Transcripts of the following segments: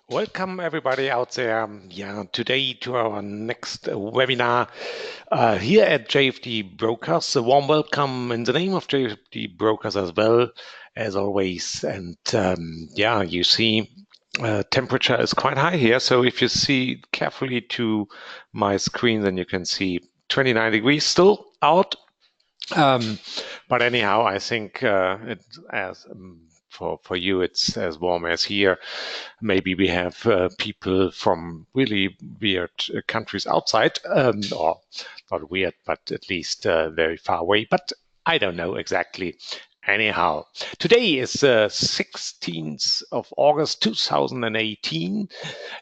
Welcome everybody out there. Today to our next webinar here at JFD Brokers. A warm welcome in the name of JFD Brokers as well, as always. And you see temperature is quite high here. So if you see carefully to my screen, then you can see 29 degrees still out. But anyhow, I think it's as for you, it's as warm as here. Maybe we have people from really weird countries outside, or not weird, but at least very far away. But I don't know exactly. Anyhow, today is 16th of August 2018.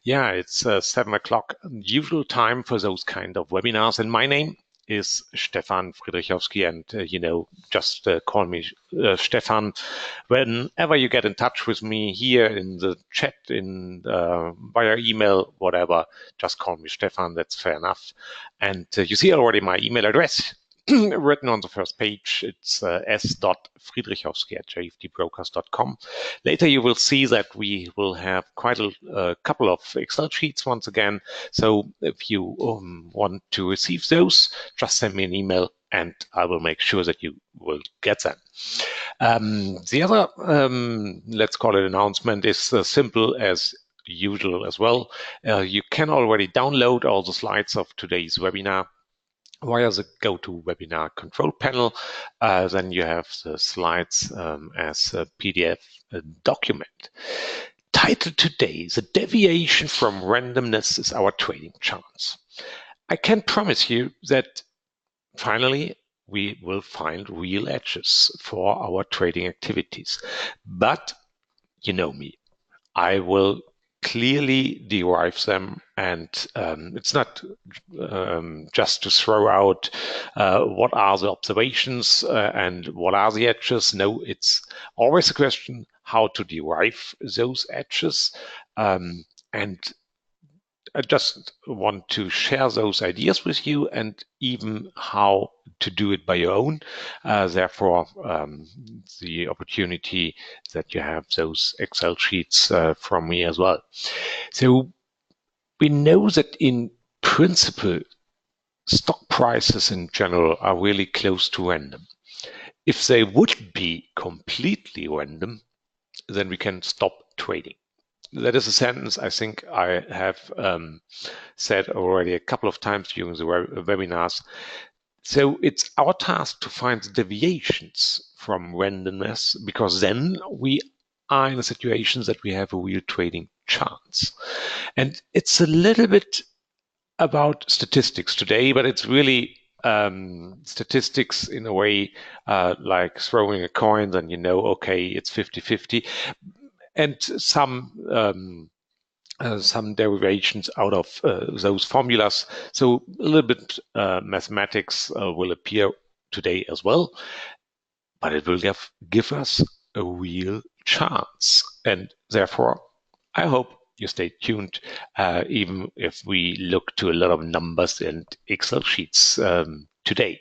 Yeah, it's 7 o'clock, usual time for those kind of webinars. And my name is Stefan Friedrichowski, and just call me Stefan. Whenever you get in touch with me here in the chat, in via email, whatever, just call me Stefan. That's fair enough. And you see already my email address written on the first page. It's s.friedrichowski@jfdbrokers.com. Later you will see that we will have quite a couple of Excel sheets once again. So if you want to receive those, just send me an email and I will make sure that you will get them. The other, let's call it announcement, is as simple as usual as well. You can already download all the slides of today's webinar via the GoToWebinar control panel. Then you have the slides as a PDF document. Title today, the deviation from randomness is our trading chance. I can promise you that finally we will find real edges for our trading activities. But you know me, I will clearly derive them, and it's not just to throw out what are the observations and what are the edges. No, it's always a question how to derive those edges, and I just want to share those ideas with you and even how to do it by your own. Therefore, the opportunity that you have those Excel sheets from me as well. So we know that in principle, stock prices in general are really close to random. If they would be completely random, then we can stop trading. That is a sentence I think I have said already a couple of times during the webinars. So it's our task to find the deviations from randomness, because then we are in a situation that we have a real trading chance. And it's a little bit about statistics today, but it's really statistics in a way like throwing a coin, then okay, it's 50-50. And some derivations out of those formulas. So a little bit mathematics will appear today as well, but it will give us a real chance. And therefore, I hope you stay tuned, even if we look to a lot of numbers and Excel sheets today.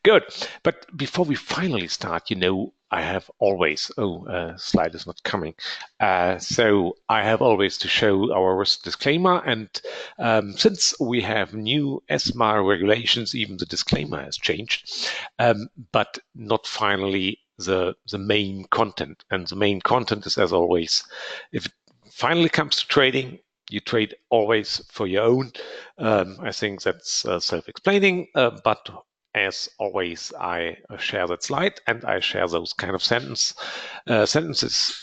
Good. But before we finally start, I have always, slide is not coming. So I have always to show our risk disclaimer. And since we have new ESMA regulations, even the disclaimer has changed, but not finally the main content. And the main content is, as always, if it finally comes to trading, you trade always for your own. I think that's self-explaining, but as always, I share that slide and I share those kind of sentences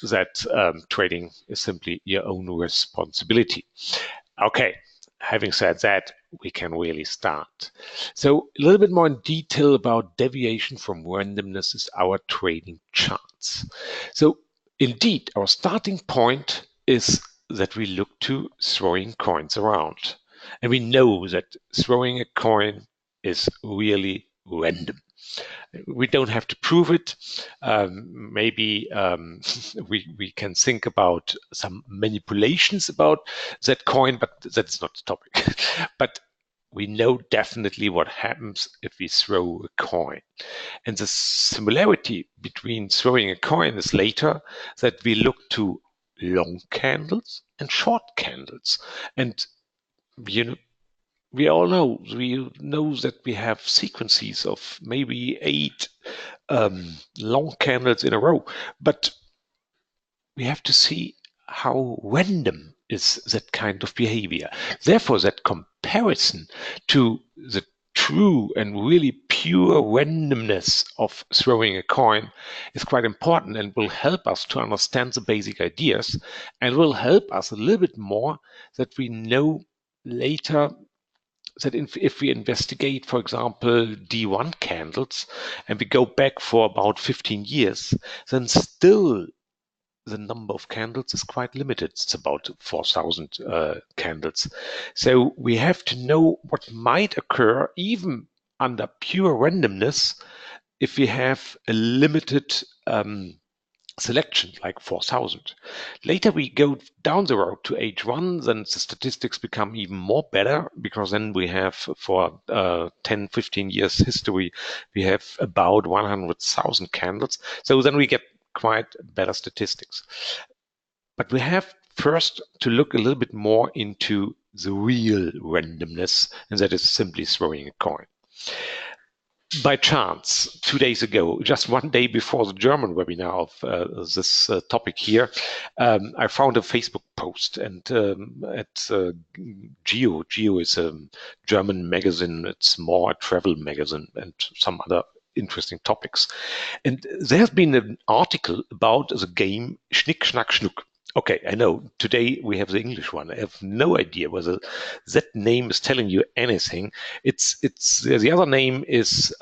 that trading is simply your own responsibility. Okay, having said that, we can really start. So a little bit more in detail about deviation from randomness is our trading chance. So indeed, our starting point is that we look to throwing coins around. And we know that throwing a coin is really random. We don't have to prove it. Maybe we can think about some manipulations about that coin, but that's not the topic. But we know definitely what happens if we throw a coin. And the similarity between throwing a coin is later that we look to long candles and short candles. And you know, we know that we have sequences of maybe 8 long candles in a row, but we have to see how random is that kind of behavior. Therefore, that comparison to the true and really pure randomness of throwing a coin is quite important and will help us to understand the basic ideas and will help us a little bit more that we know later that if we investigate, for example, D1 candles and we go back for about 15 years, then still the number of candles is quite limited. It's about 4,000 candles. So we have to know what might occur even under pure randomness if we have a limited selection like 4,000. Later we go down the road to H1, then the statistics become even more better because then we have for 10, 15 years history, we have about 100,000 candles. So then we get quite better statistics. But we have first to look a little bit more into the real randomness, and that is simply throwing a coin. By chance, 2 days ago, just one day before the German webinar of this topic here, I found a Facebook post, and at Geo is a German magazine. It's more a travel magazine and some other interesting topics. And there's been an article about the game Schnick, Schnack, Schnuck. Okay, I know. Today we have the English one. I have no idea whether that name is telling you anything. It's the other name is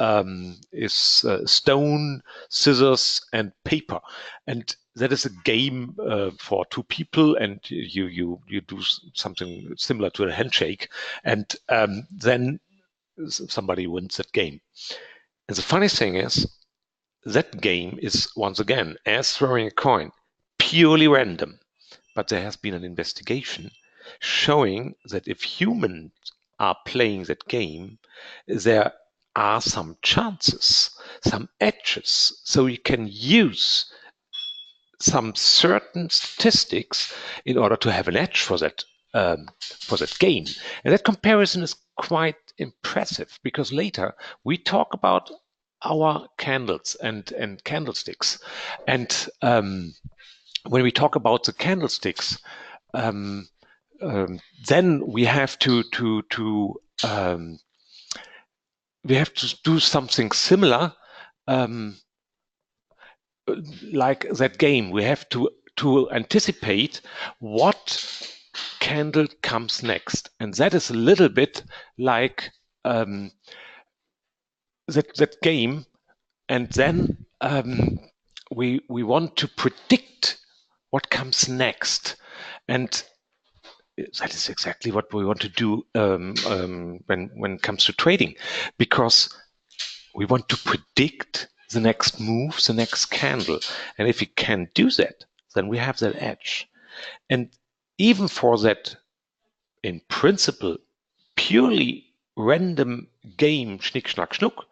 stone, scissors, and paper, and that is a game for 2 people, and you do something similar to a handshake, and then somebody wins that game. And the funny thing is, that game is once again, as throwing a coin, purely random. But there has been an investigation showing that if humans are playing that game, there are some chances, some edges. So you can use some certain statistics in order to have an edge for that game. And that comparison is quite impressive because later we talk about our candles and candlesticks. And when we talk about the candlesticks, then we have to do something similar, like that game. We have to anticipate what candle comes next, and that is a little bit like that game. And then we want to predict what comes next, and that is exactly what we want to do when it comes to trading, because we want to predict the next move, the next candle. And if we can do that, then we have that edge. And even for that, in principle, purely random game, Schnick, Schnack, Schnuck,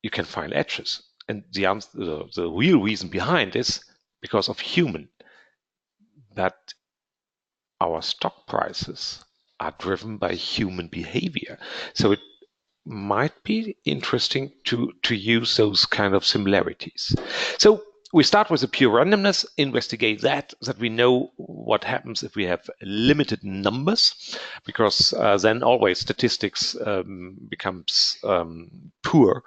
you can find edges. And the real reason behind is because of human. But our stock prices are driven by human behavior. So it might be interesting to use those kind of similarities. So we start with a pure randomness, investigate that we know what happens if we have limited numbers, because then always statistics becomes poor.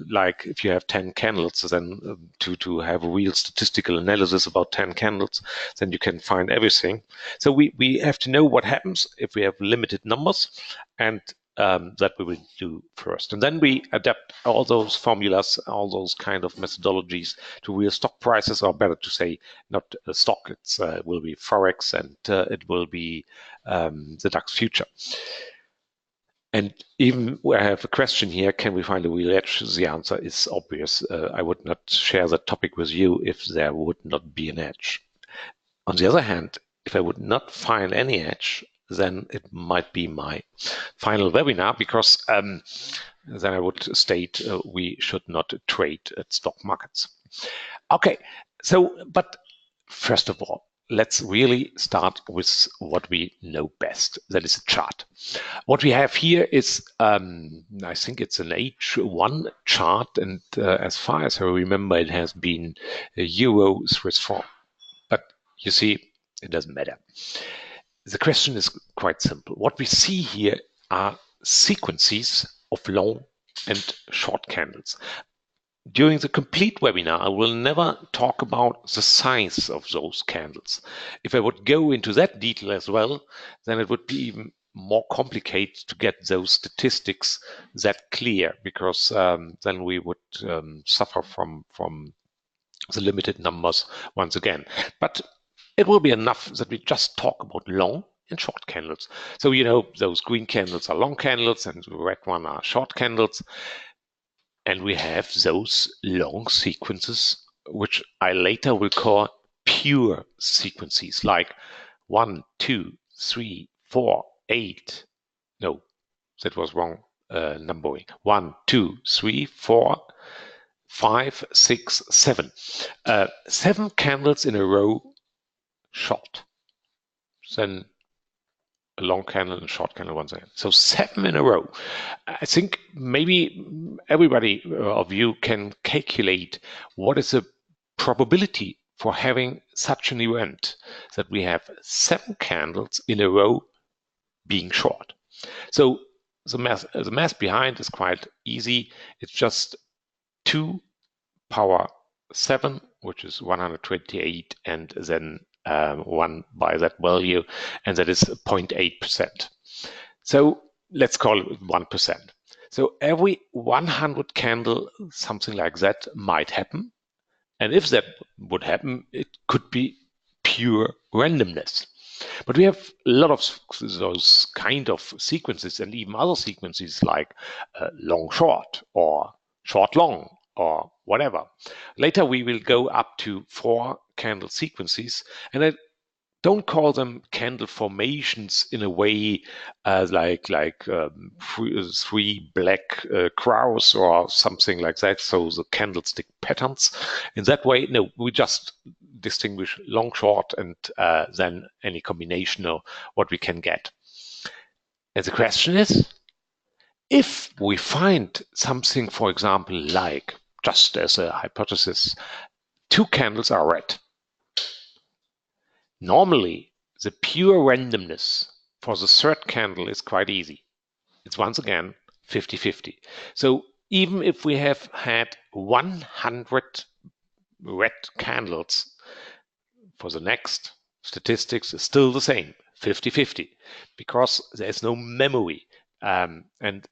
Like if you have 10 candles, then to have a real statistical analysis about 10 candles, then you can find everything. So we have to know what happens if we have limited numbers, and that we will do first. And then we adapt all those formulas, all those kind of methodologies to real stock prices, or better to say, not a stock, it will be Forex, and it will be the DAX future. And even I have a question here, can we find a real edge? The answer is obvious. I would not share that topic with you if there would not be an edge. On the other hand, if I would not find any edge, then it might be my final webinar, because then I would state we should not trade at stock markets. Okay, so but First of all, let's really start with what we know best. That is a chart. What we have here is, I think it's an H1 chart, and as far as I remember, it has been a Euro Swiss franc. But you see, it doesn't matter. The question is quite simple. What we see here are sequences of long and short candles. During the complete webinar, I will never talk about the size of those candles. If I would go into that detail as well, then it would be even more complicated to get those statistics that clear, because then we would suffer from the limited numbers once again. But it will be enough that we just talk about long and short candles. So, you know, those green candles are long candles and the red one are short candles. And we have those long sequences, which I later will call pure sequences, like 1, 2, 3, 4, 8. No, that was wrong numbering. 1, 2, 3, 4, 5, 6, 7. 7 candles in a row short. Then a long candle and a short candle once again. So 7 in a row. I think maybe everybody of you can calculate what is the probability for having such an event, that we have 7 candles in a row being short. So the math behind is quite easy. It's just 2 power 7, which is 128, and then 1 by that value, and that is 0.8%. So let's call it 1%. So every 100 candle, something like that might happen. And if that would happen, it could be pure randomness. But we have a lot of those kind of sequences, and even other sequences like long short or short long or whatever. Later we will go up to 4 candle sequences, and I don't call them candle formations in a way like three black crows or something like that, so the candlestick patterns. In that way, no, we just distinguish long, short, and then any combination of what we can get. And the question is, if we find something, for example, like, just as a hypothesis, 2 candles are red. Normally, the pure randomness for the third candle is quite easy. It's once again 50-50. So even if we have had 100 red candles, for the next statistics is still the same, 50-50, because there's no memory. And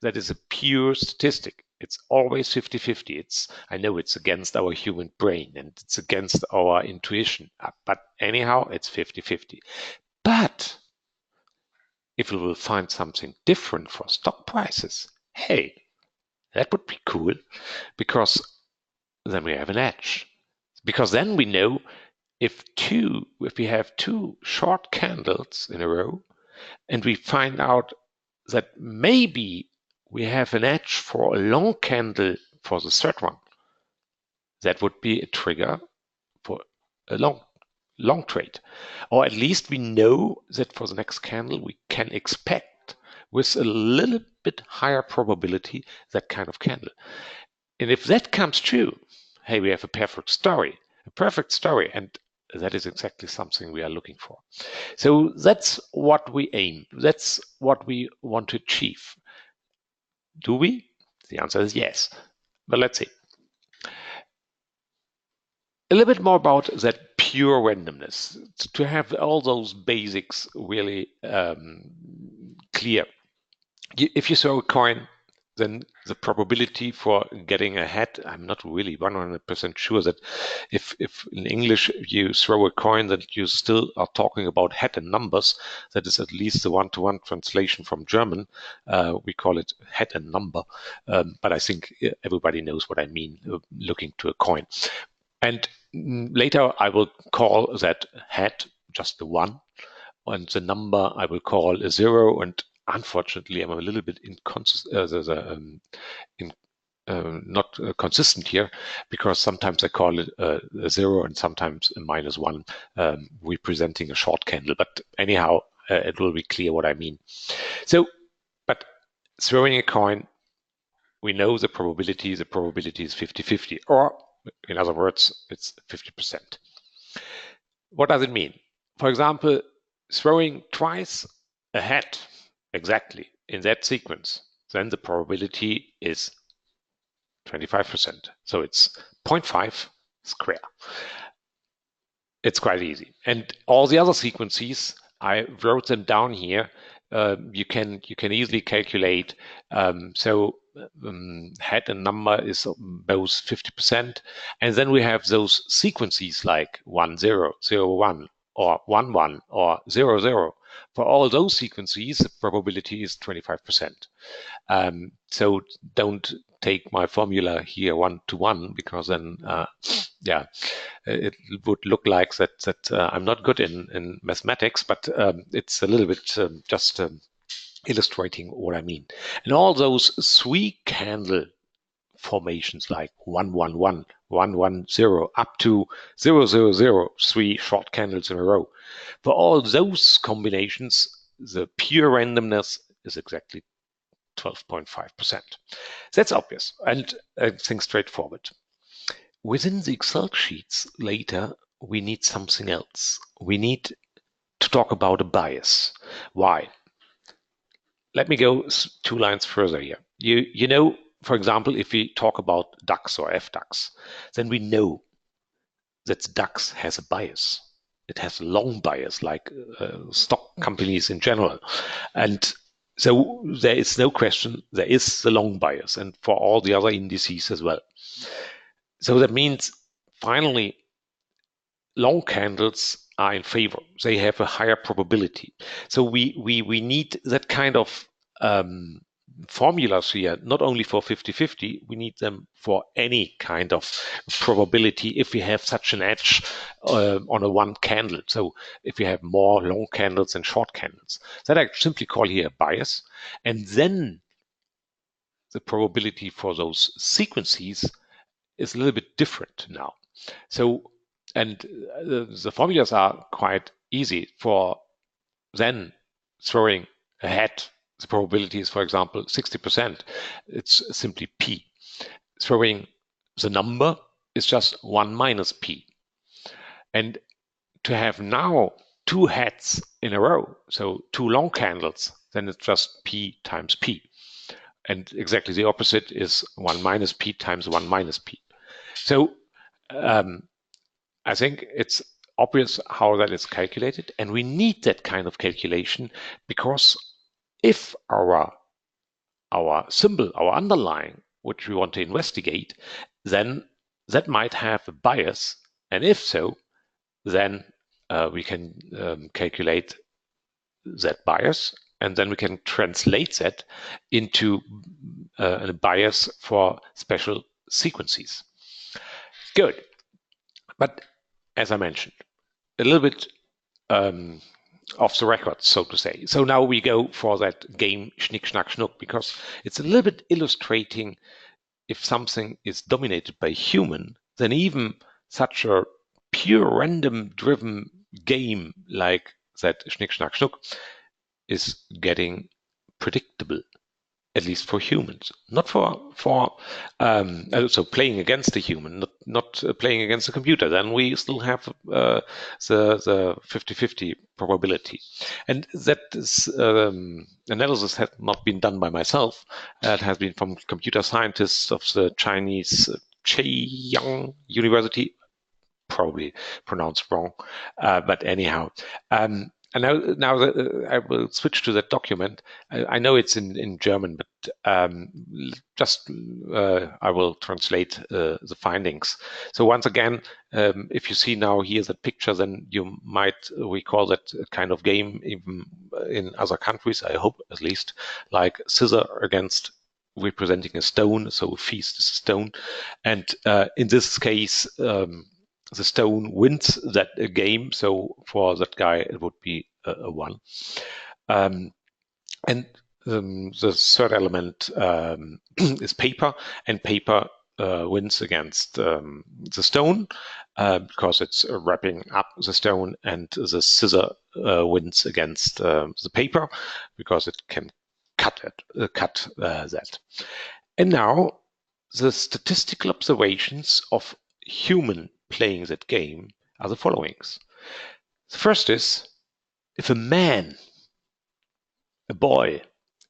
that is a pure statistic. It's always 50-50. I know it's against our human brain and it's against our intuition, but anyhow, it's 50-50. But if we will find something different for stock prices, hey, that would be cool, because then we have an edge. Because then we know if we have 2 short candles in a row, and we find out that maybe we have an edge for a long candle for the third one, that would be a trigger for a long trade. Or at least we know that for the next candle we can expect, with a little bit higher probability, that kind of candle. And if that comes true, hey, we have a perfect story, and that is exactly something we are looking for. So that's what we aim. That's what we want to achieve. Do we? The answer is yes. But let's see. A little bit more about that pure randomness, to have all those basics really clear. If you throw a coin, then the probability for getting a head, I'm not really 100% sure that if in English you throw a coin, that you still are talking about head and numbers. That is at least the one-to-one translation from German. We call it head and number. But I think everybody knows what I mean, looking to a coin. And later I will call that head just the 1, and the number I will call a 0, and unfortunately, I'm a little bit not consistent here, because sometimes I call it a 0 and sometimes a -1, representing a short candle. But anyhow, it will be clear what I mean. So, but throwing a coin, we know the probability is 50-50, or in other words, it's 50%. What does it mean? For example, throwing twice a head exactly in that sequence, then the probability is 25%. So it's 0.5 square. It's quite easy. And all the other sequences, I wrote them down here. You can easily calculate. Head and number is both 50%. And then we have those sequences like 1, 0, 0, 1, or 1, 1, or 0, 0. For all those sequences, the probability is 25%. So don't take my formula here 1-to-1, because then, it would look like that I'm not good in mathematics, but it's a little bit just illustrating what I mean. And all those 3 candle formations like 1-1-1, 1-1-0, up to 0-0-0, 3 short candles in a row. For all those combinations, the pure randomness is exactly 12.5%. That's obvious, and I think straightforward. Within the Excel sheets later, we need something else. We need to talk about a bias. Why? Let me go 2 lines further here. You know, for example, if we talk about DAX or FDAX, then we know that DAX has a bias. It has a long bias, like stock companies in general. And so there is no question, there is the long bias, and for all the other indices as well. So that means finally long candles are in favor. They have a higher probability. So we need that kind of formulas here, not only for 50-50, we need them for any kind of probability if we have such an edge on a one candle. So if we have more long candles than short candles, that I simply call here a bias. And then the probability for those sequences is a little bit different now. So, and the formulas are quite easy. For then throwing a head, the probability is, for example, 60%. It's simply P. Throwing the number is just 1 minus P. And to have now 2 heads in a row, so 2 long candles, then it's just P times P. And exactly the opposite is 1 minus P times 1 minus P. So I think it's obvious how that is calculated, and we need that kind of calculation, because if our symbol, our underlying, which we want to investigate, then that might have a bias, and if so, then we can calculate that bias, and then we can translate that into a bias for special sequences. Good. But as I mentioned, a little bit off the record, so to say. So now we go for that game Schnick, Schnack, Schnuck, because it's a little bit illustrating if something is dominated by human, then even such a pure random-driven game like that Schnick, Schnack, Schnuck is getting predictable, at least for humans, not for so playing against a human, not playing against a computer. Then we still have the 50-50 probability, and that is, analysis has not been done by myself. It has been from computer scientists of the Chinese Cheiyang University, probably pronounced wrong, but anyhow. And now that, I will switch to that document. I know it's in German, but just I will translate the findings. So once again, if you see now here the picture, then you might recall that kind of game even in other countries, I hope at least, like scissor against representing a stone. So a feast is a stone. And in this case, the stone wins that game. So for that guy, it would be a 1. And the third element is paper, and paper wins against the stone because it's wrapping up the stone, and the scissor wins against the paper because it can cut that. And now the statistical observations of human playing that game are the followings. The first is, if a man, a boy,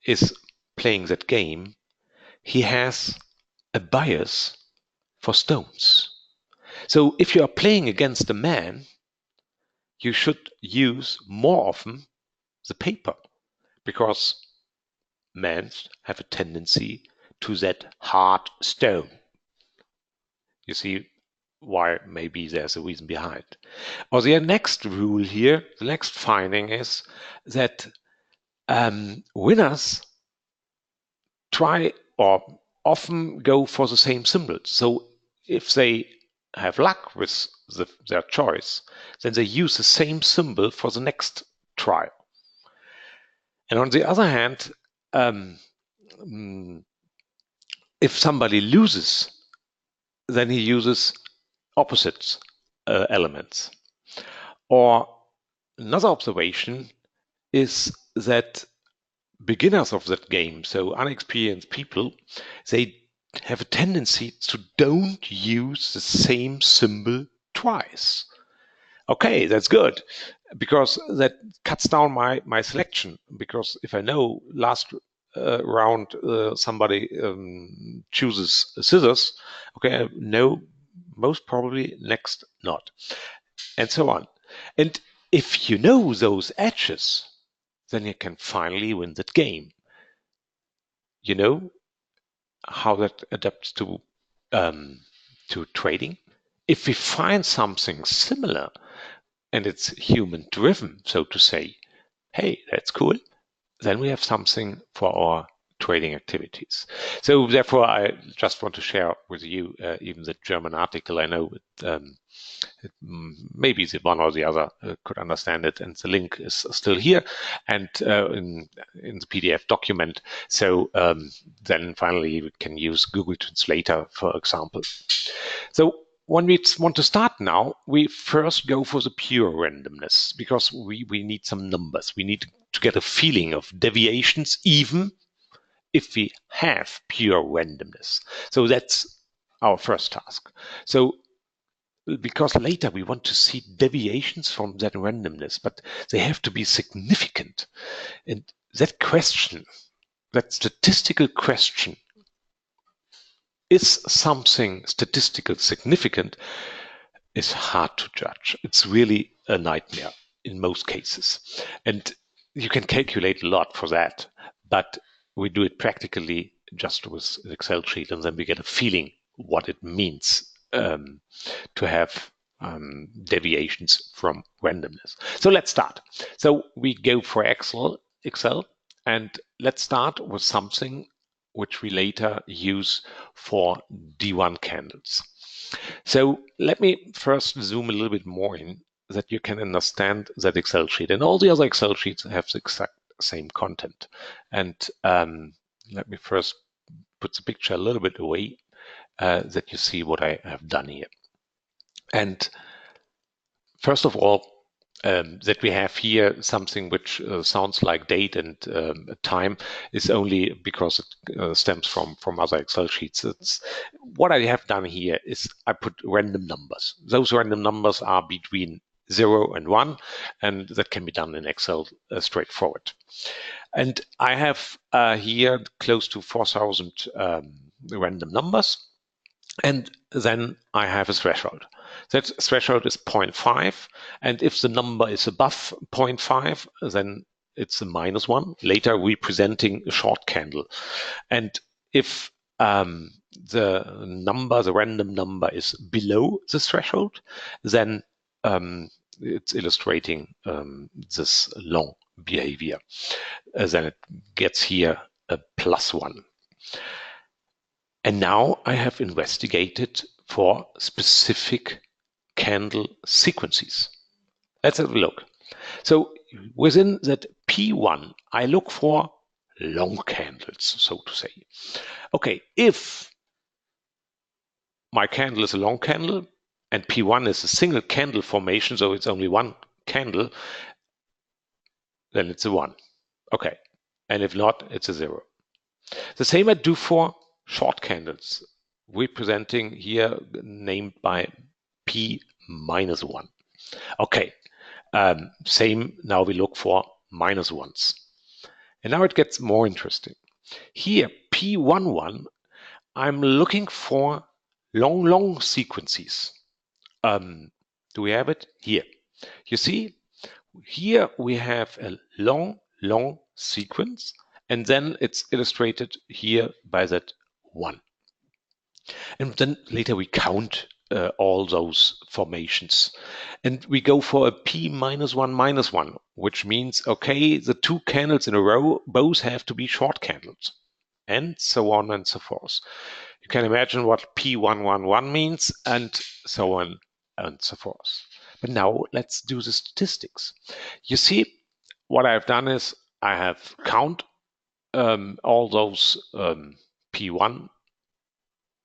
is playing that game, he has a bias for stones. So if you are playing against a man, you should use more often the paper, because men have a tendency to that hard stone. You see why maybe there's a reason behind. Or the next rule here, the next finding is that winners try or often go for the same symbols. So if they have luck with their choice, then they use the same symbol for the next trial. And on the other hand, if somebody loses, then he uses opposite elements. Or another observation is that beginners of that game, so unexperienced people, they have a tendency to don't use the same symbol twice. Okay, that's good, because that cuts down my selection. Because if I know last round somebody chooses scissors, okay, I know most probably next not, and so on. And if you know those edges, then you can finally win that game. You know how that adapts to trading. If we find something similar and it's human driven, so to say, hey, that's cool, then we have something for our trading activities. So therefore, I just want to share with you even the German article. I know maybe the one or the other could understand it, and the link is still here and in the PDF document. So then finally we can use Google Translator, for example. So when we want to start now, we first go for the pure randomness, because we need some numbers. We need to get a feeling of deviations, even if we have pure randomness. So that's our first task. So because later we want to see deviations from that randomness, but they have to be significant. And that question, that statistical question, is something statistical significant, is hard to judge. It's really a nightmare in most cases. And you can calculate a lot for that, but we do it practically just with an Excel sheet, and then we get a feeling what it means to have deviations from randomness. So let's start. So we go for Excel, and let's start with something which we later use for D1 candles. So let me first zoom a little bit more in, that you can understand that Excel sheet. And all the other Excel sheets have the exact same content. And let me first put the picture a little bit away, that you see what I have done here. And first of all, that we have here something which sounds like date and time is only because it stems from other Excel sheets. What I have done here is I put random numbers. Those random numbers are between 0 and 1, and that can be done in Excel straightforward. And I have here close to 4,000 random numbers. And then I have a threshold. That threshold is 0.5. And if the number is above 0.5, then it's a -1, later representing a short candle. And if the random number is below the threshold, then it's illustrating this long behavior. Then it gets here a +1. And now I have investigated for specific candle sequences. Let's have a look. So within that P1, I look for long candles, so to say. Okay, if my candle is a long candle and P1 is a single candle formation, so it's only one candle, then it's a 1. Okay, and if not, it's a 0. The same I do for short candles, representing here named by P minus 1. Okay, same, now we look for minus 1s. And now it gets more interesting. Here, P11, I'm looking for long sequences. Do we have it? Here. You see, here we have a long sequence, and then it's illustrated here by that 1. And then later we count all those formations. And we go for a P minus 1, which means, okay, the 2 candles in a row both have to be short candles, and so on and so forth. You can imagine what P111 means, and so on and so forth. But now let's do the statistics. You see, what I've done is I have count all those P1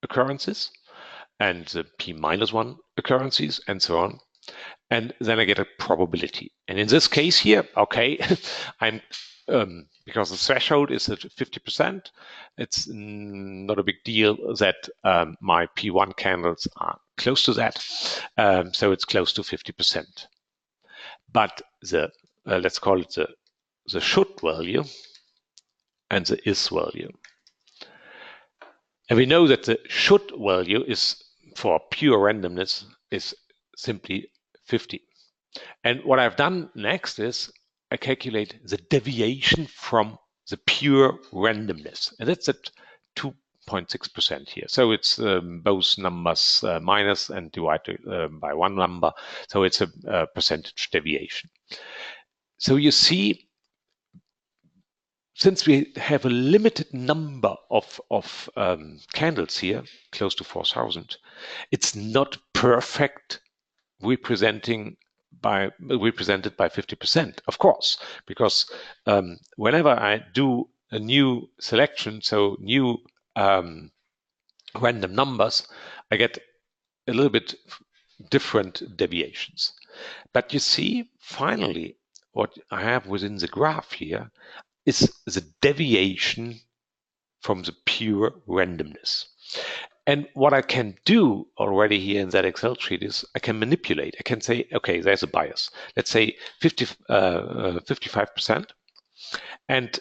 occurrences and the P minus 1 occurrences and so on. And then I get a probability. And in this case here, okay, I'm because the threshold is at 50%, it's not a big deal that my P1 candles are close to that. So it's close to 50%. But the let's call it the should value and the is value. And we know that the should value is for pure randomness is simply 50. And what I've done next is I calculate the deviation from the pure randomness. And that's at 2.6% here. So it's both numbers minus and divided by one number. So it's a percentage deviation. So you see, since we have a limited number of candles here, close to 4,000, it's not perfect represented by 50%, of course, because whenever I do a new selection, so new random numbers, I get a little bit different deviations. But you see, finally, what I have within the graph here is the deviation from the pure randomness. And what I can do already here in that Excel sheet is I can manipulate. I can say, okay, there's a bias. Let's say 55%. And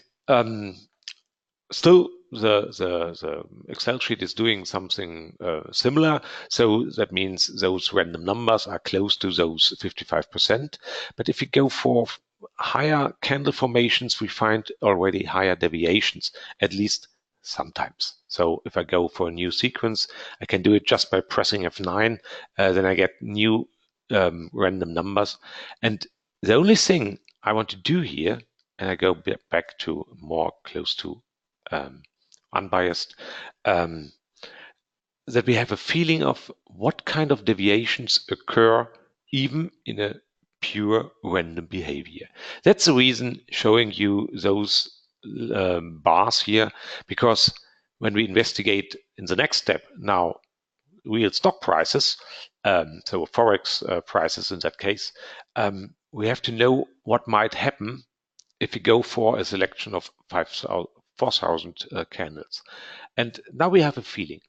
still the Excel sheet is doing something similar. So that means those random numbers are close to those 55%. But if you go for higher candle formations, we find already higher deviations, at least sometimes. So if I go for a new sequence, I can do it just by pressing F9. Then I get new random numbers. And the only thing I want to do here, and I go back to more close to unbiased, that we have a feeling of what kind of deviations occur even in a pure random behavior. That's the reason showing you those bars here, because when we investigate in the next step now real stock prices, so forex prices in that case, we have to know what might happen if we go for a selection of 4,000 candles. And now we have a feeling.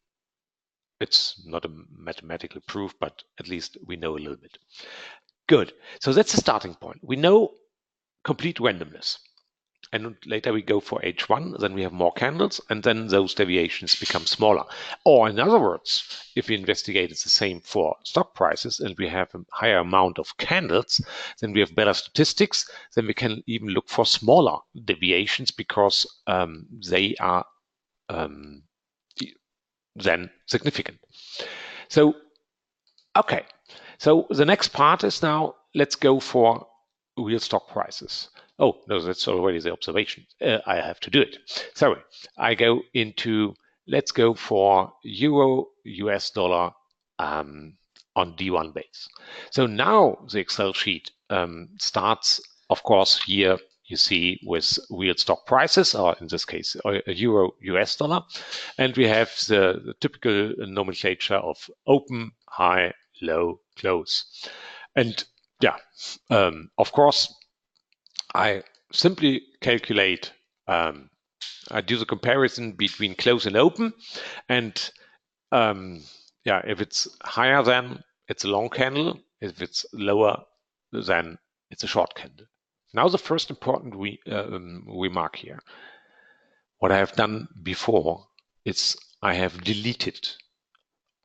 It's not a mathematical proof, but at least we know a little bit. Good. So that's the starting point. We know complete randomness. And later we go for H1, then we have more candles, and then those deviations become smaller. Or in other words, if we investigated the same for stock prices and we have a higher amount of candles, then we have better statistics, then we can even look for smaller deviations because they are then significant. So, okay. So the next part is now, let's go for real stock prices. Oh, no, that's already the observation. I have to do it. Sorry. I go into, let's go for Euro, US dollar on D1 base. So now the Excel sheet starts, of course, here you see with real stock prices, or in this case, a euro US dollar. And we have the typical nomenclature of open, high, low, close. And yeah, of course, I simply calculate, I do the comparison between close and open. And yeah, if it's higher than, it's a long candle. If it's lower than, it's a short candle. Now the first important remark here. What I have done before is I have deleted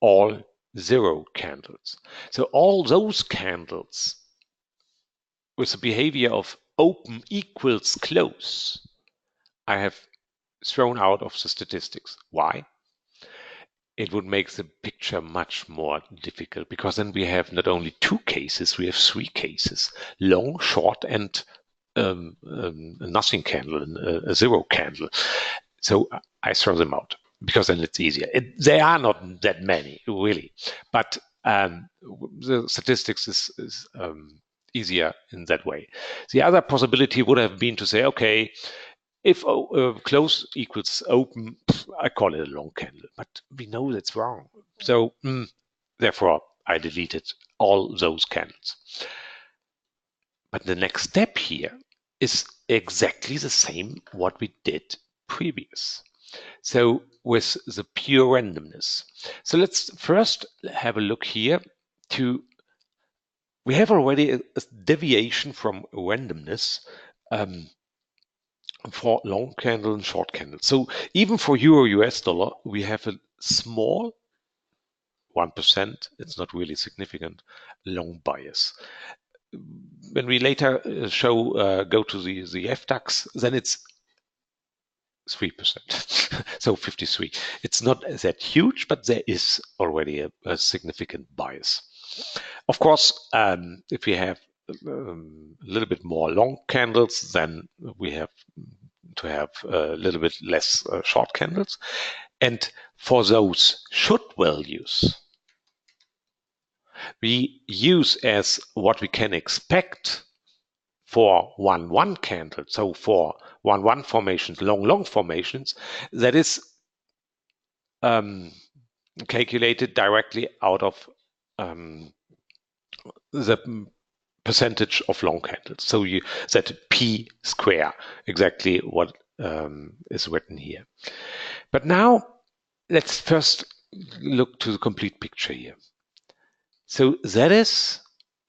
all zero candles. So all those candles with the behavior of open equals close, I have thrown out of the statistics. Why? It would make the picture much more difficult, because then we have not only two cases, we have three cases: long, short, and a nothing candle, a zero candle. So I throw them out because then it's easier. They are not that many, really, but the statistics is easier in that way. The other possibility would have been to say, okay, if close equals open, I call it a long candle, but we know that's wrong. So therefore, I deleted all those candles. But the next step here is exactly the same what we did previous. So with the pure randomness. So let's first have a look here to, we have already a deviation from randomness for long candle and short candle. So even for euro US dollar, we have a small 1%, it's not really significant, long bias. When we later go to the FDAX, then it's 3%, so 53. It's not that huge, but there is already a significant bias. Of course, if we have a little bit more long candles, then we have to have a little bit less short candles. And for those should values, we use as what we can expect for 1-1 candle. So for 1-1 formations, long formations, that is calculated directly out of the percentage of long candles. So you set P square, exactly what is written here. But now let's first look to the complete picture here. So that is,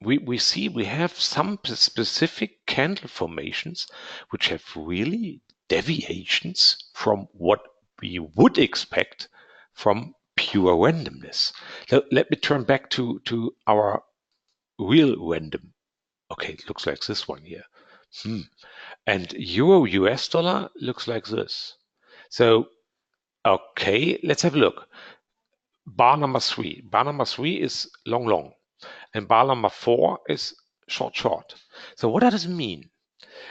we see we have some specific candle formations which have really deviations from what we would expect from pure randomness. So let me turn back to our real random. Okay, it looks like this one here. And euro US dollar looks like this. So, okay, let's have a look. Bar number 3. Bar number 3 is long. And bar number 4 is short. So what does it mean?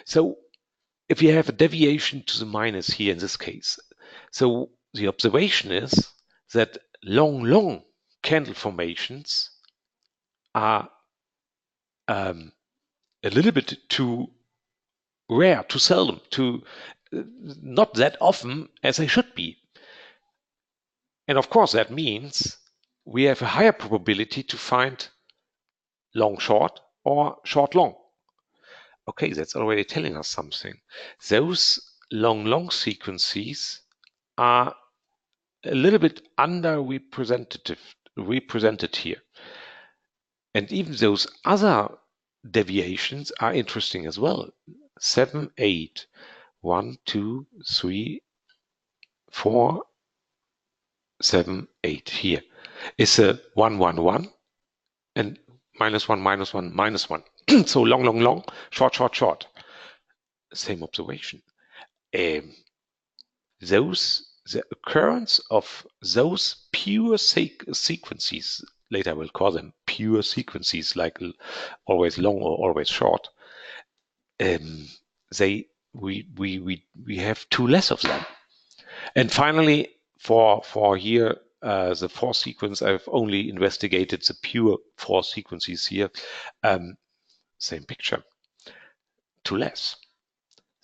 So if you have a deviation to the minus here in this case, so the observation is that long candle formations are a little bit too rare, too seldom, not that often as they should be. And of course, that means we have a higher probability to find long short or short long. Okay, that's already telling us something. Those long sequences are a little bit represented here. And even those other deviations are interesting as well. 7, 8, 1, 2, 3, 4, 7, 8 here is a 1, 1, 1 and -1, -1, -1. So long, short. Same observation. The occurrence of those pure sequences, later I will call them pure sequences, like always long or always short, we have too less of them. And finally, for here, the 4 sequence, I've only investigated the pure 4 sequences here. Same picture, too less.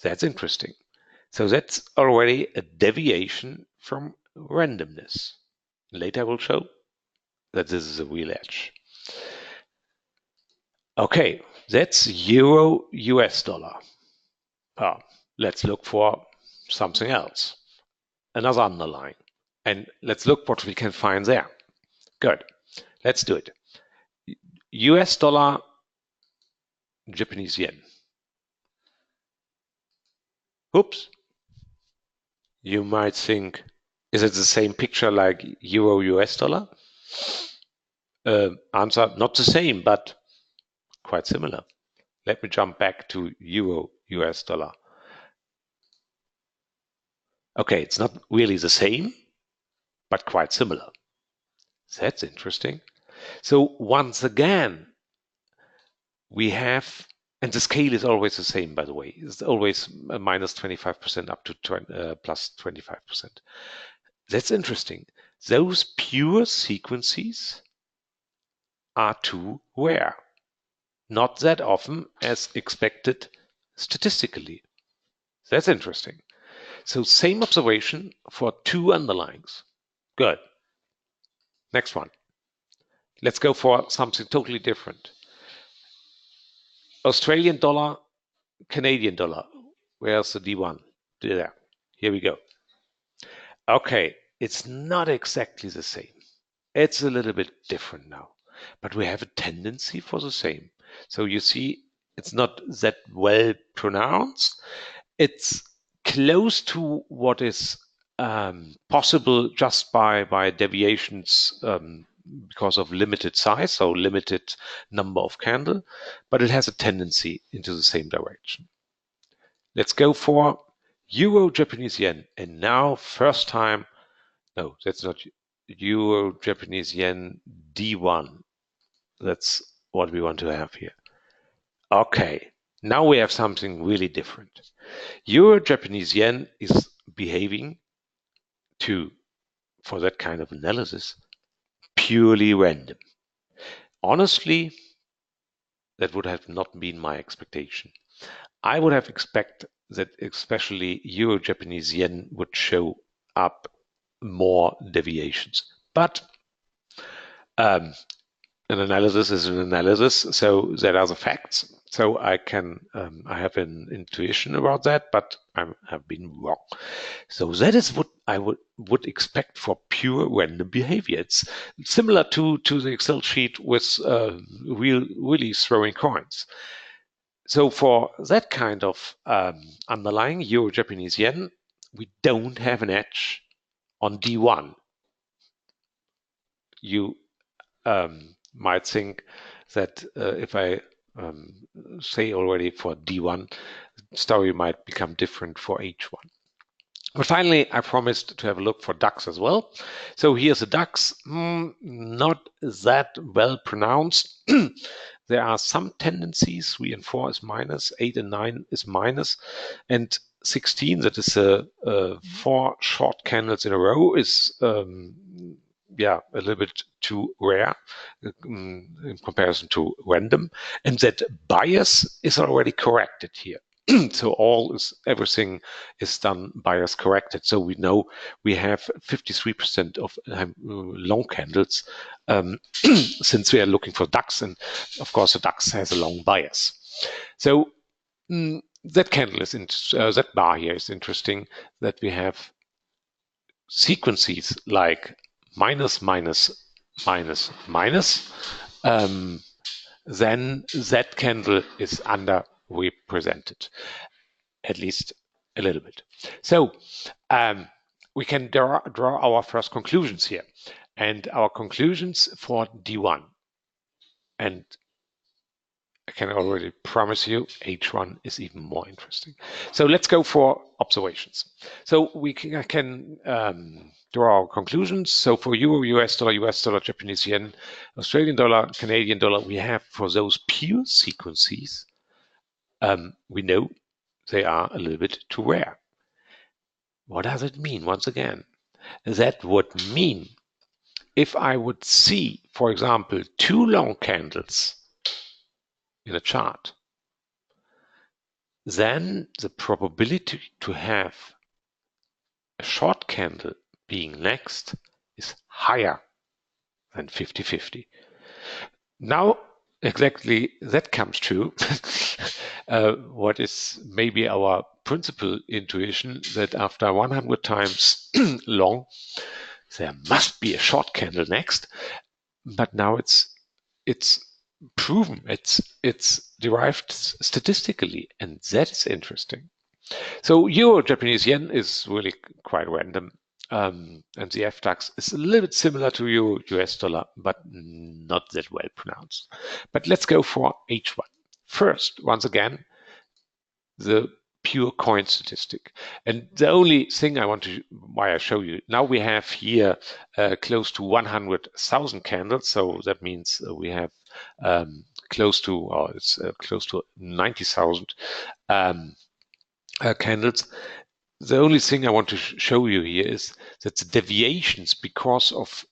That's interesting. So that's already a deviation from randomness. Later I will show that this is a real edge. Okay, that's euro US dollar. Let's look for something else, another underlying. And let's look what we can find there. Good, let's do it. US dollar, Japanese yen. Oops. You might think, is it the same picture like euro US dollar? Answer, not the same, but quite similar. Let me jump back to euro US dollar. Okay, it's not really the same, but quite similar. That's interesting. So once again, we have, and the scale is always the same, by the way. It's always minus 25% up to plus 25%. That's interesting. Those pure sequences are too rare. Not that often as expected statistically. That's interesting. So same observation for two underlyings. Good. Next one. Let's go for something totally different. Australian dollar, Canadian dollar. Where's the D1? There. Here we go. Okay, it's not exactly the same. It's a little bit different now, but we have a tendency for the same. So you see, it's not that well pronounced. It's close to what is possible just by deviations because of limited size, so limited number of candle, but it has a tendency into the same direction. Let's go for Euro Japanese yen. And now first time, no, that's not Euro Japanese yen D1. That's what we want to have here. Okay, now we have something really different. Euro Japanese yen is behaving for that kind of analysis, purely random. Honestly, that would have not been my expectation. I would have expected that especially Euro Japanese yen would show up more deviations. But an analysis is an analysis, so there are the facts. So I have an intuition about that, but I have been wrong. So that is what I would expect for pure random behavior. It's similar to the Excel sheet with really throwing coins. So for that kind of underlying Euro Japanese yen, we don't have an edge on D1. You might think that if I say already for D1, the story might become different for H1. But finally, I promised to have a look for DAX as well. So here's a DAX, not that well pronounced. There are some tendencies. 3 and 4 is minus, 8 and 9 is minus, and 16, that is 4 short candles in a row, is a little bit too rare in comparison to random, and that bias is already corrected here. So everything is done bias corrected. So we know we have 53% of long candles since we are looking for DAX, and of course the DAX has a long bias. So that candle is that bar here is interesting, that we have sequences like minus, minus, minus, minus. Then that candle is underrepresented, at least a little bit. So we can draw our first conclusions here, and our conclusions for D1. And I can already promise you H1 is even more interesting. So let's go for observations. So we can draw our conclusions. So for Euro, US dollar, Japanese yen, Australian dollar, Canadian dollar, we have for those pure sequences, we know they are a little bit too rare. What does it mean? Once again, that would mean if I would see, for example, 2 long candles in a chart, then the probability to have a short candle being next is higher than 50-50. Now, exactly that comes true. What is maybe our principal intuition that after 100 times long, there must be a short candle next. But now it's proven, it's derived statistically, and that is interesting. So Euro Japanese yen is really quite random. And the FDAX is a little bit similar to Euro US dollar, but not that well pronounced. But let's go for H1. First, once again, the pure coin statistic. And the only thing I want to, why I show you, now we have here close to 100,000 candles. So that means we have close to, or it's close to 90,000 candles. The only thing I want to show you here is that the deviations, because of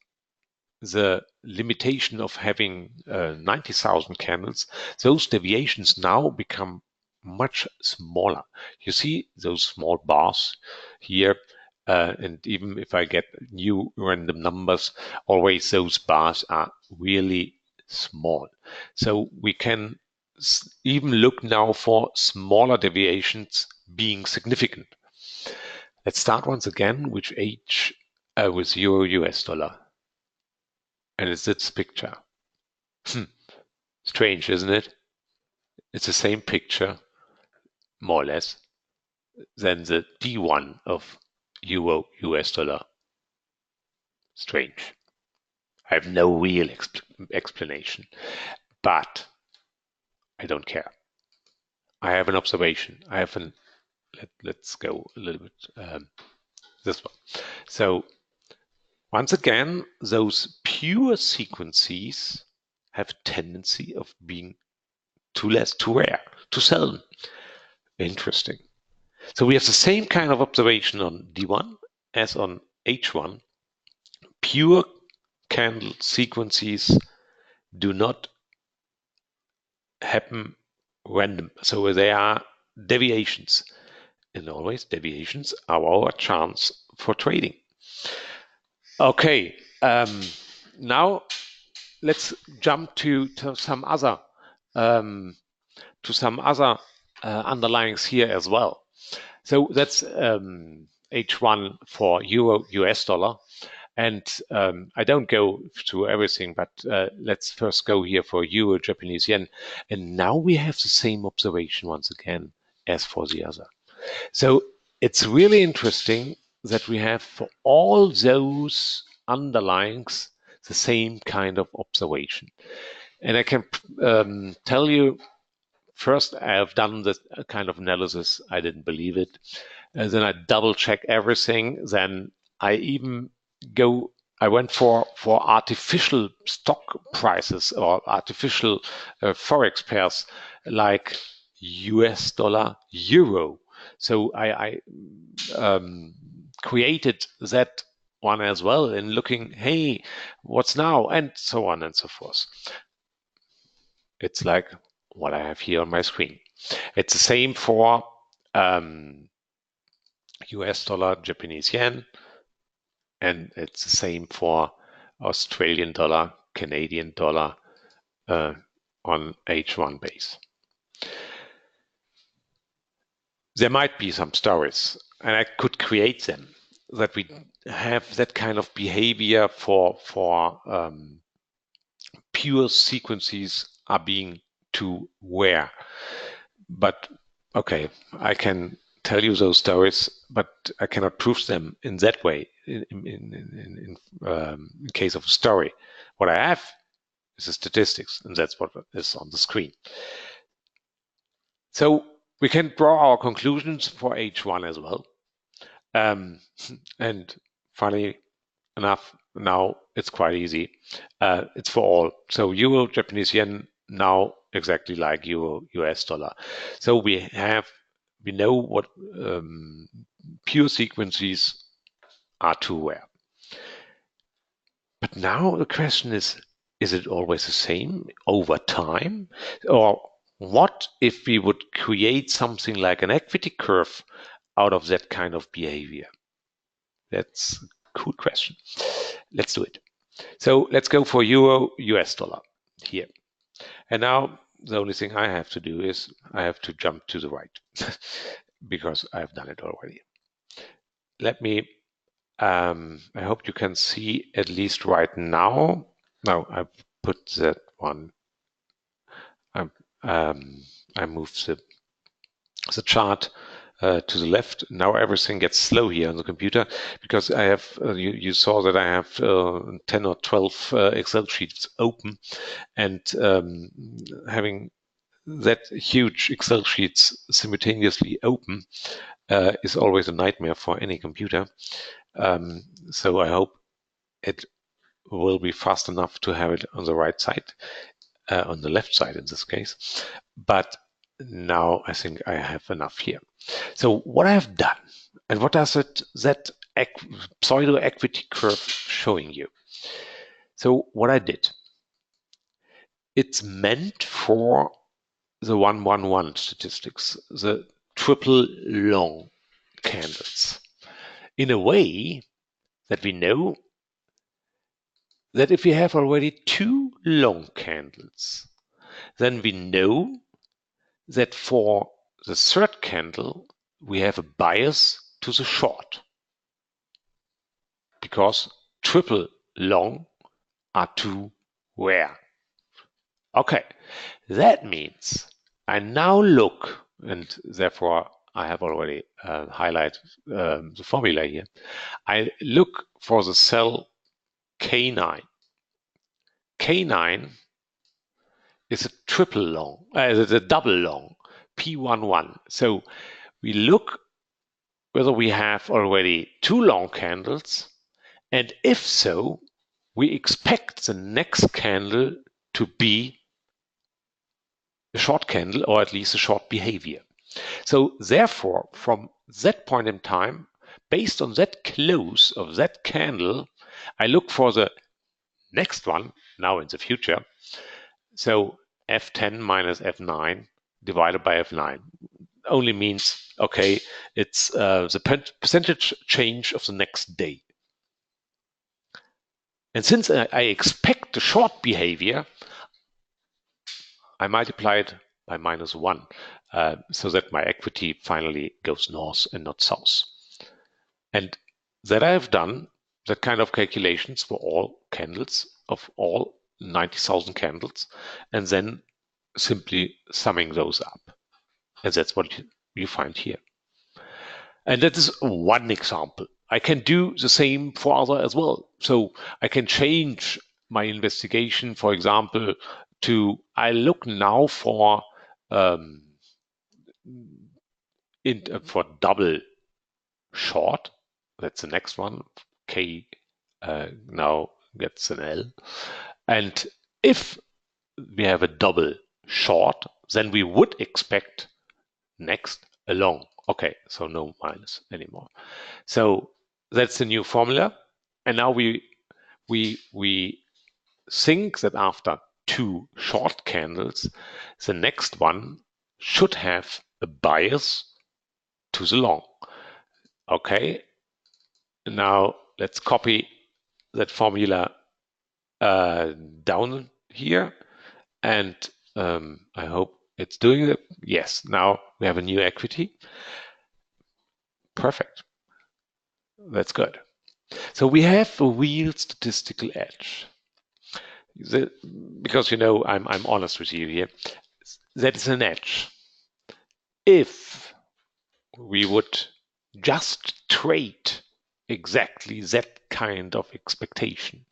the limitation of having 90,000 candles, those deviations now become much smaller. You see those small bars here, and even if I get new random numbers, always those bars are really small. So we can even look now for smaller deviations being significant. Let's start once again with with Euro US dollar. And it's this picture. Strange, isn't it? It's the same picture, more or less, than the D1 of Euro US dollar. Strange. I have no real explanation, but I don't care. I have an observation. I have an, let's go a little bit, this one. So once again, those pure sequences have a tendency of being too rare, too seldom. Interesting. So we have the same kind of observation on D1 as on H1. Pure candle sequences do not happen random. So they are deviations. And always deviations are our chance for trading. Okay, now let's jump to some other underlyings here as well. So that's H1 for Euro US dollar. And I don't go through everything, but let's first go here for Euro Japanese yen. And now we have the same observation once again as for the other. So it's really interesting that we have for all those underlyings the same kind of observation. And I can tell you, first, I have done this kind of analysis. I didn't believe it. And then I double check everything. Then I even I went for artificial stock prices or artificial forex pairs like US dollar, euro. So I created that one as well and looking, hey, what's now? And so on and so forth. It's like what I have here on my screen. It's the same for US dollar, Japanese yen, and it's the same for Australian dollar, Canadian dollar on H1 base. There might be some stories, and I could create them, that we have that kind of behavior for pure sequences are being too rare. But okay, I can tell you those stories, but I cannot prove them in that way in case of a story. What I have is the statistics, and that's what is on the screen. So we can draw our conclusions for H1 as well. And funny enough, now it's quite easy. It's for all. So Euro, Japanese yen, now exactly like Euro, US dollar. So we know what pure sequences are too rare. But now the question is it always the same over time? Or What if we would create something like an equity curve out of that kind of behavior? That's a cool question. Let's do it. So let's go for euro, US dollar here. And now the only thing I have to do is I have to jump to the right because I've done it already. Let me, I hope you can see at least right now. No, I put that one. I moved the chart to the left. Now everything gets slow here on the computer because I have, you saw that I have 10 or 12 Excel sheets open, and having that huge Excel sheets simultaneously open is always a nightmare for any computer. So I hope it will be fast enough to have it on the right side, on the left side in this case. But now I think I have enough here. So what I have done, and what does that pseudo equity curve showing you? So what I did, it's meant for the 111 statistics, the triple long candles, in a way that we know that if we have already 2 long candles, then we know that for the third candle, we have a bias to the short, because triple long are too rare. Okay, that means I now look, and therefore I have already highlighted the formula here. I look for the cell K9. K9 is a triple long, a double long, P11. So we look whether we have already 2 long candles, and if so, we expect the next candle to be a short candle, or at least a short behavior. So therefore, from that point in time, based on that close of that candle, I look for the next one now in the future. So F10 minus F9 divided by F9 only means, okay, it's the percentage change of the next day. And since I expect the short behavior, I multiply it by -1 so that my equity finally goes north and not south. And that I have done that kind of calculations for all candles of all 90,000 candles, and then simply summing those up. And that's what you find here. And that is one example. I can do the same for other as well. So I can change my investigation, for example, to I look now for for double short. That's the next one. K now gets an L. And if we have a double short, then we would expect next a long. Okay, so no minus anymore. So that's the new formula. And now we think that after 2 short candles, the next one should have a bias to the long. Okay, now let's copy that formula down here, and I hope it's doing it. Yes, now we have a new equity. Perfect. That's good. So we have a real statistical edge. Because I'm honest with you here. That is an edge. If we would just trade exactly that kind of expectation,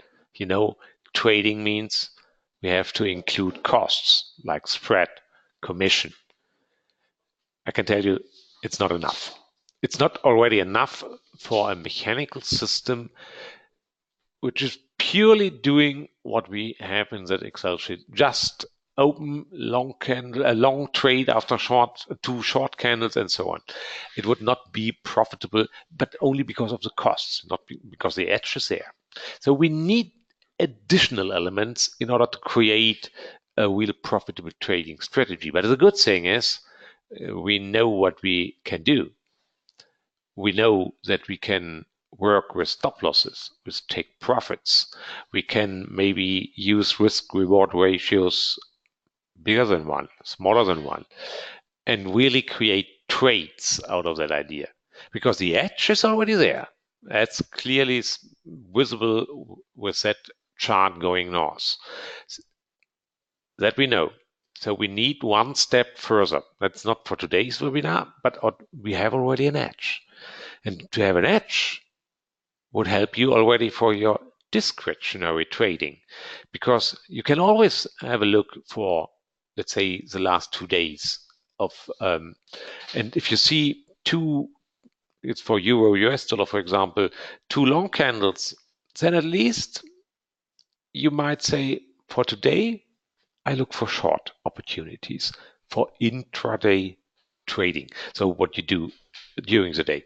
trading means we have to include costs like spread, commission. I can tell you it's not enough. It's not already enough for a mechanical system which is purely doing what we have in that Excel sheet. Just open long candle, a long trade after 2 short candles, and so on. It would not be profitable, but only because of the costs, not because the edge is there. So we need additional elements in order to create a real profitable trading strategy. But the good thing is we know what we can do. We know that we can work with stop losses, with take profits. We can maybe use risk reward ratios bigger than one, smaller than one, and really create trades out of that idea. Because the edge is already there. That's clearly visible with that chart going north. That we know. So we need one step further. That's not for today's webinar, but we have already an edge. And to have an edge would help you already for your discretionary trading, because you can always have a look for, let's say, the last 2 days of, and if you see it's for euro, US dollar, for example, two long candles, then at least you might say, for today, I look for short opportunities for intraday trading. So what you do during the day,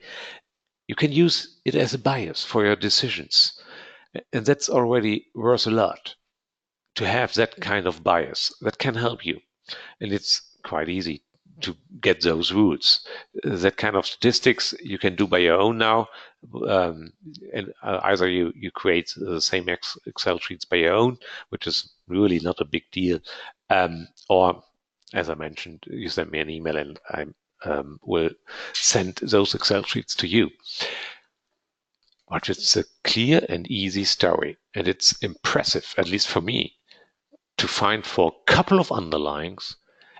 you can use it as a bias for your decisions. And that's already worth a lot to have that kind of bias that can help you. And it's quite easy to get those rules. That kind of statistics you can do by your own now. And either you create the same Excel sheets by your own, which is really not a big deal, or as I mentioned, you send me an email and I will send those Excel sheets to you. But it's a clear and easy story, and it's impressive, at least for me, to find for a couple of underlyings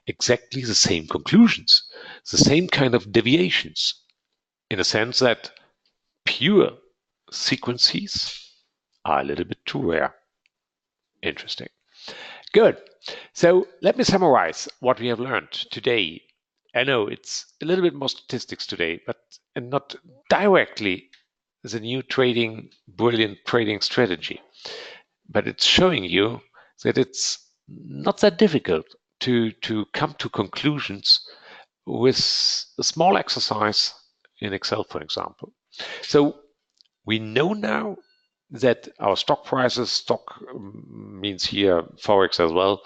exactly the same conclusions, the same kind of deviations, in a sense that pure sequences are a little bit too rare. Interesting. Good. So let me summarize what we have learned today. I know it's a little bit more statistics today, and not directly the new brilliant trading strategy, but it's showing you that it's not that difficult to come to conclusions with a small exercise in Excel, for example. So we know now that our stock prices, stock means here Forex as well,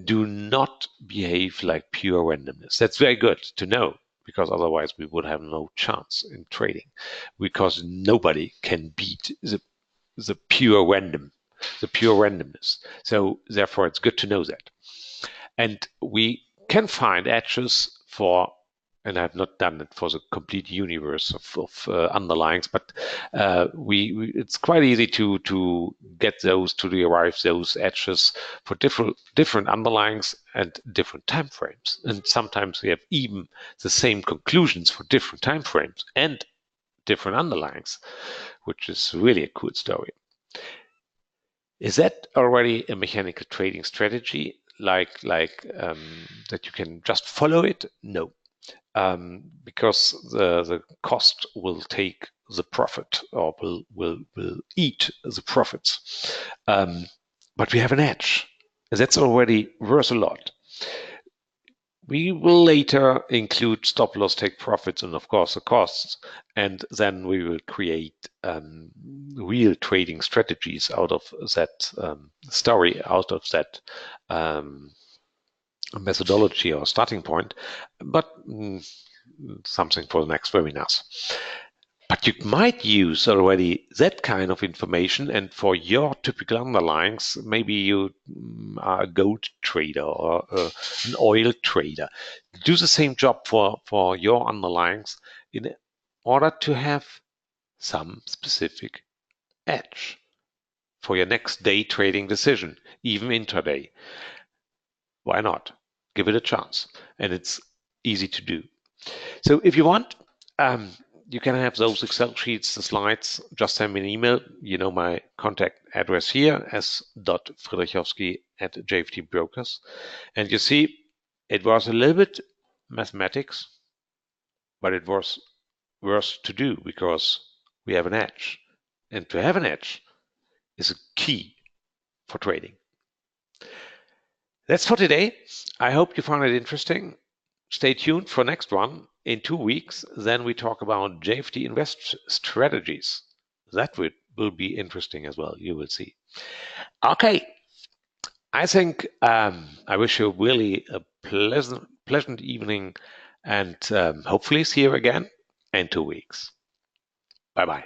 do not behave like pure randomness. That's very good to know, because otherwise we would have no chance in trading, because nobody can beat the pure randomness. So therefore it's good to know that. And we can find edges for, and I've not done it for the complete universe of underlyings, but it's quite easy to get those, to derive those edges for different underlyings and different time frames. And sometimes we have even the same conclusions for different time frames and different underlyings, which is really a cool story. Is that already a mechanical trading strategy, like that you can just follow it? No, because the cost will take the profit, or will eat the profits. But we have an edge. That's already worth a lot. We will later include stop loss, take profits, and of course the costs, and then we will create real trading strategies out of that story, out of that methodology or starting point, but something for the next webinars. But you might use already that kind of information, and for your typical underlyings, maybe you are a gold trader or an oil trader. Do the same job for your underlyings in order to have some specific edge for your next day trading decision, even intraday. Why not? Give it a chance. And it's easy to do. So if you want, you can have those Excel sheets, the slides. Just send me an email. You know my contact address here, s.friedrichowski@JFT Brokers. And you see, it was a little bit mathematics, but it was worth to do because we have an edge. And to have an edge is a key for trading. That's for today. I hope you found it interesting. Stay tuned for next one in 2 weeks. Then we talk about JFT Invest strategies. That will be interesting as well. You will see. Okay. I think I wish you really a pleasant evening, and hopefully see you again in 2 weeks. Bye bye.